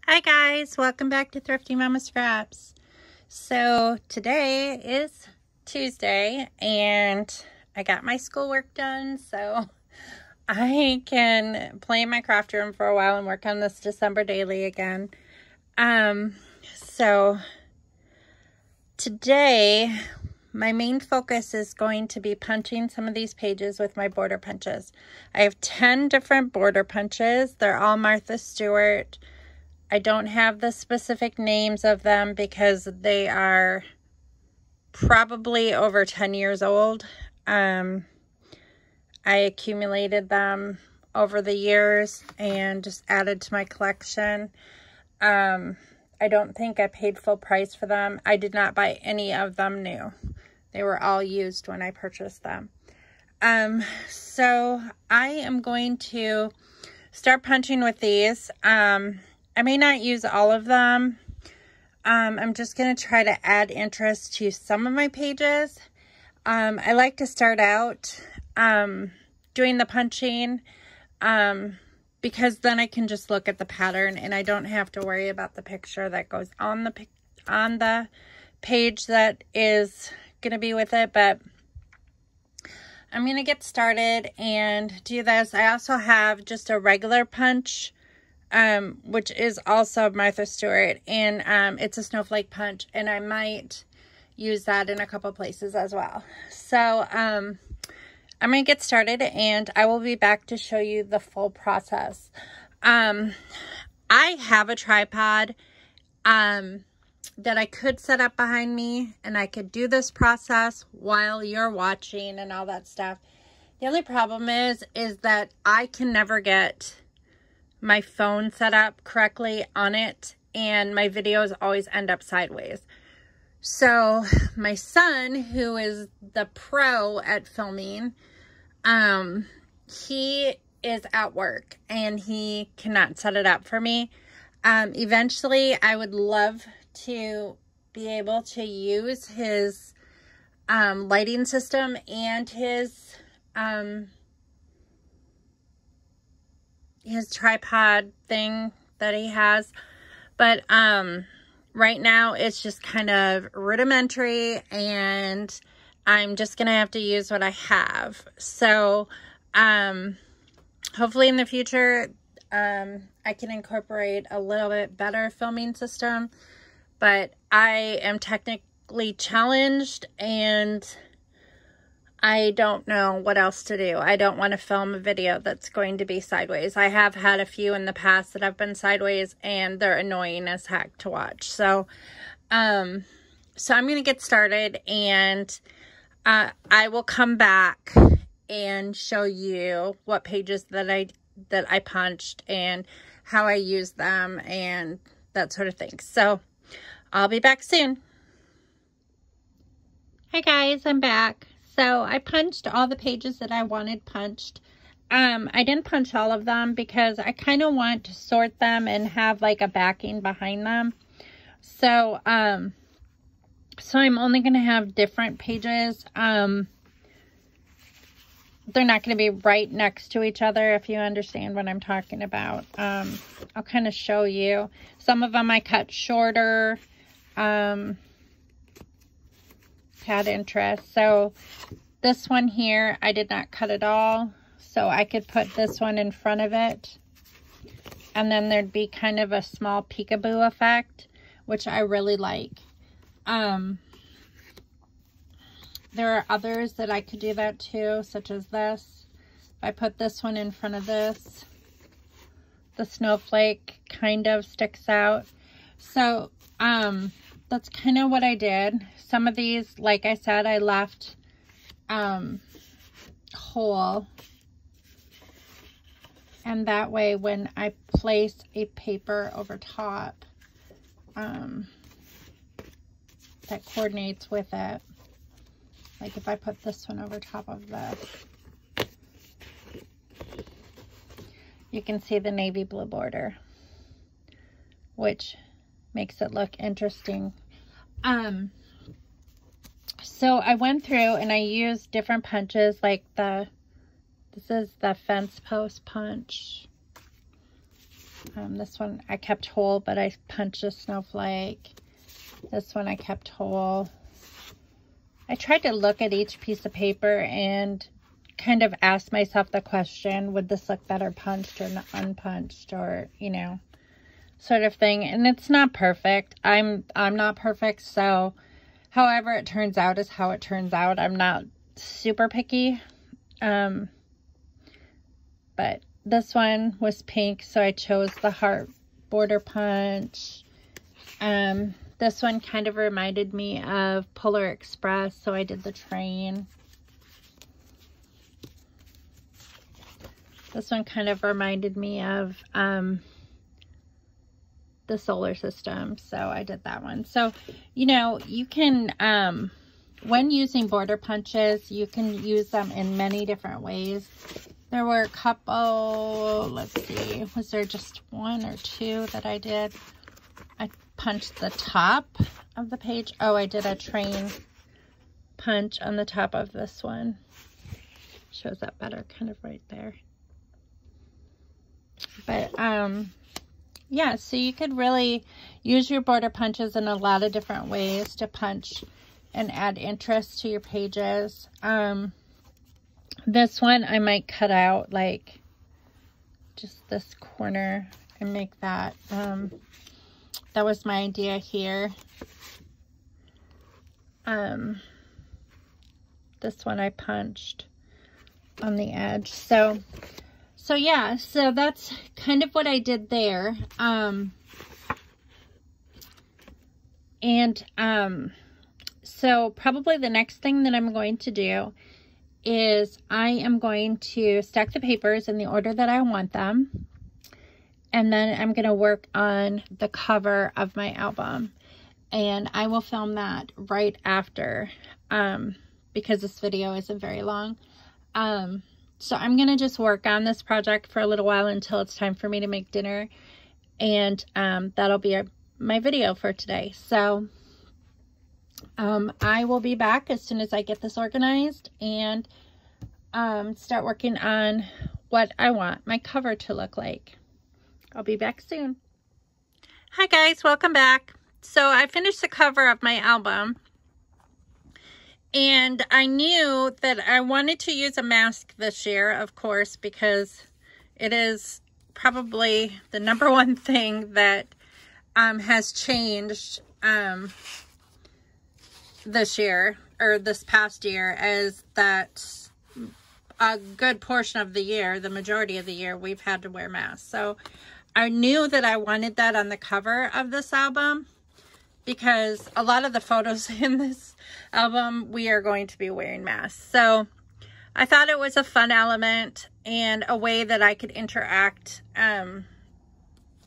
Hi guys, welcome back to Thrifty Mama Scraps. So today is Tuesday and I got my schoolwork done, so I can play in my craft room for a while and work on this December daily again. So today my main focus is going to be punching some of these pages with my border punches. I have 10 different border punches. They're all Martha Stewart. I don't have the specific names of them because they are probably over 10 years old. I accumulated them over the years and just added to my collection. I don't think I paid full price for them. I did not buy any of them new. They were all used when I purchased them. So I am going to start punching with these. I may not use all of them. I'm just going to try to add interest to some of my pages. I like to start out doing the punching because then I can just look at the pattern and I don't have to worry about the picture that goes on the page that is going to be with it. But I'm going to get started and do this. I also have just a regular punch, which is also Martha Stewart, and it's a snowflake punch, and I might use that in a couple places as well. So I'm going to get started and I will be back to show you the full process. I have a tripod that I could set up behind me and I could do this process while you're watching and all that stuff. The only problem is that I can never get my phone set up correctly on it and my videos always end up sideways. So my son, who is the pro at filming, he is at work and he cannot set it up for me. Eventually I would love to be able to use his lighting system and his tripod thing that he has, but right now it's just kind of rudimentary and I'm just gonna have to use what I have. So hopefully in the future I can incorporate a little bit better filming system, but I am technically challenged and I don't know what else to do. I don't want to film a video that's going to be sideways. I have had a few in the past that have been sideways and they're annoying as heck to watch. So, I'm going to get started and I will come back and show you what pages that I punched and how I use them and that sort of thing. So, I'll be back soon. Hi guys, I'm back. So I punched all the pages that I wanted punched. I didn't punch all of them because I kind of want to sort them and have like a backing behind them. So, so I'm only going to have different pages. They're not going to be right next to each other, if you understand what I'm talking about. I'll kind of show you. Some of them I cut shorter. Had interest. So this one here, I did not cut it all. So I could put this one in front of it. And then there'd be kind of a small peekaboo effect, which I really like. There are others that I could do that too, such as this. If I put this one in front of this, the snowflake kind of sticks out. So, that's kind of what I did. Some of these, like I said, I left whole. And that way when I place a paper over top, that coordinates with it. Like if I put this one over top of this, you can see the navy blue border, which makes it look interesting. So I went through and I used different punches, like this is the fence post punch. This one I kept whole, but I punched a snowflake. This one I kept whole. I tried to look at each piece of paper and kind of ask myself the question, would this look better punched or unpunched, or, you know, sort of thing. And it's not perfect. I'm not perfect, so however it turns out is how it turns out. I'm not super picky. But this one was pink, so I chose the heart border punch. This one kind of reminded me of Polar Express, so I did the train. This one kind of reminded me of the solar system, so I did that one. So, you know, you can, when using border punches, you can use them in many different ways. There were a couple, let's see, was there just one or two that I did? I punched the top of the page. Oh, I did a train punch on the top of this one. Shows up better kind of right there. But, yeah, so you could really use your border punches in a lot of different ways to punch and add interest to your pages. This one I might cut out like just this corner and make that, that was my idea here. This one I punched on the edge. So yeah, so that's kind of what I did there. So probably the next thing that I'm going to do is I am going to stack the papers in the order that I want them. And then I'm going to work on the cover of my album. And I will film that right after, because this video isn't very long. So I'm going to just work on this project for a little while until it's time for me to make dinner. And that'll be my video for today. So I will be back as soon as I get this organized and start working on what I want my cover to look like. I'll be back soon. Hi guys, welcome back. So I finished the cover of my album. And I knew that I wanted to use a mask this year, of course, because it is probably the #1 thing that has changed this year, or this past year, as that a good portion of the year, the majority of the year, we've had to wear masks. So I knew that I wanted that on the cover of this album, because a lot of the photos in this album, we are going to be wearing masks. So I thought it was a fun element and a way that I could interact.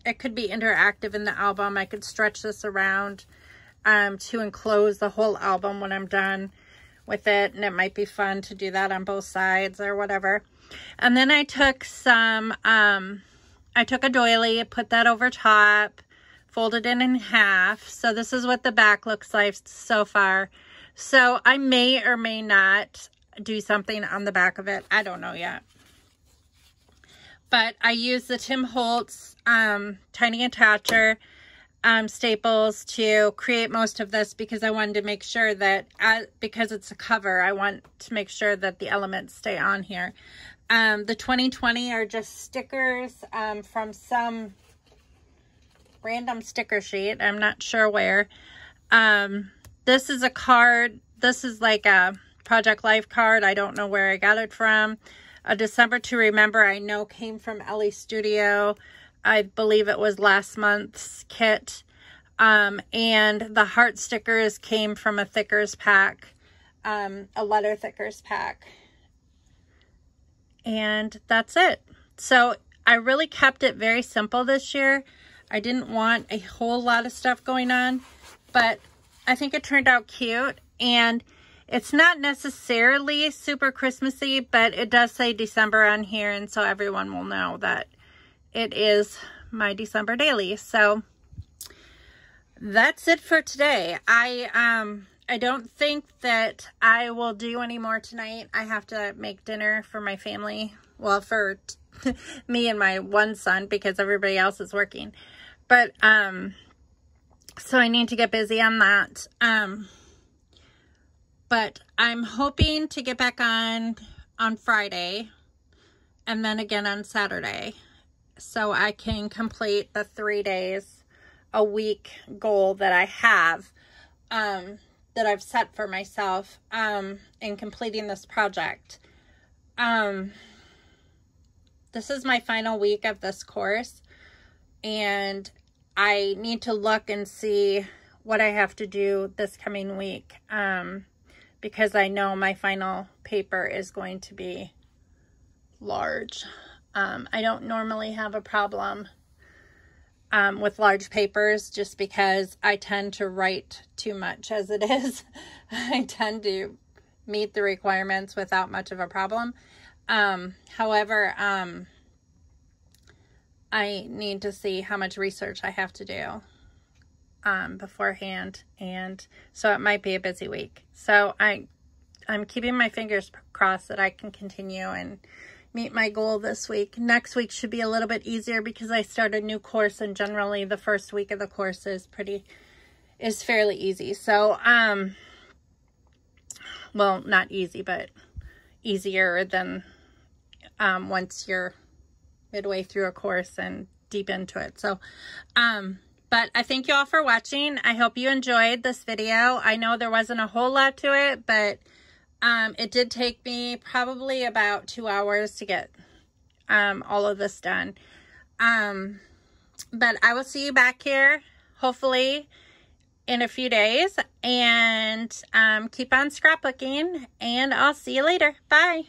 It could be interactive in the album. I could stretch this around to enclose the whole album when I'm done with it. And it might be fun to do that on both sides or whatever. And then I took some, I took a doily, put that over top, folded it in half. So this is what the back looks like so far. So I may or may not do something on the back of it. I don't know yet. But I used the Tim Holtz tiny attacher staples to create most of this, because I wanted to make sure that, because it's a cover, I want to make sure that the elements stay on here. The 2020 are just stickers from some random sticker sheet. I'm not sure where. This is a card. This is like a Project Life card. I don't know where I got it from. A December to Remember, I know came from Ellie Studio. I believe it was last month's kit. And the heart stickers came from a Thickers pack, a letter Thickers pack. And that's it. So I really kept it very simple this year. I didn't want a whole lot of stuff going on, but I think it turned out cute. And it's not necessarily super Christmassy, but it does say December on here, and so everyone will know that it is my December daily. So that's it for today. I don't think that I will do any more tonight. I have to make dinner for my family. Well, for me and my one son because everybody else is working. But, so I need to get busy on that. But I'm hoping to get back on Friday and then again on Saturday, so I can complete the 3 days a week goal that I have, that I've set for myself, in completing this project. This is my final week of this course, and I need to look and see what I have to do this coming week, because I know my final paper is going to be large. I don't normally have a problem with large papers, just because I tend to write too much as it is. I tend to meet the requirements without much of a problem. However, I need to see how much research I have to do beforehand, and so it might be a busy week. So I'm keeping my fingers crossed that I can continue and meet my goal this week. Next week should be a little bit easier because I start a new course, and generally the first week of the course is fairly easy. So, well, not easy, but easier than once you're midway through a course and deep into it. So, but I thank you all for watching. I hope you enjoyed this video. I know there wasn't a whole lot to it, but it did take me probably about 2 hours to get all of this done. But I will see you back here, hopefully, in a few days. And keep on scrapbooking, and I'll see you later. Bye.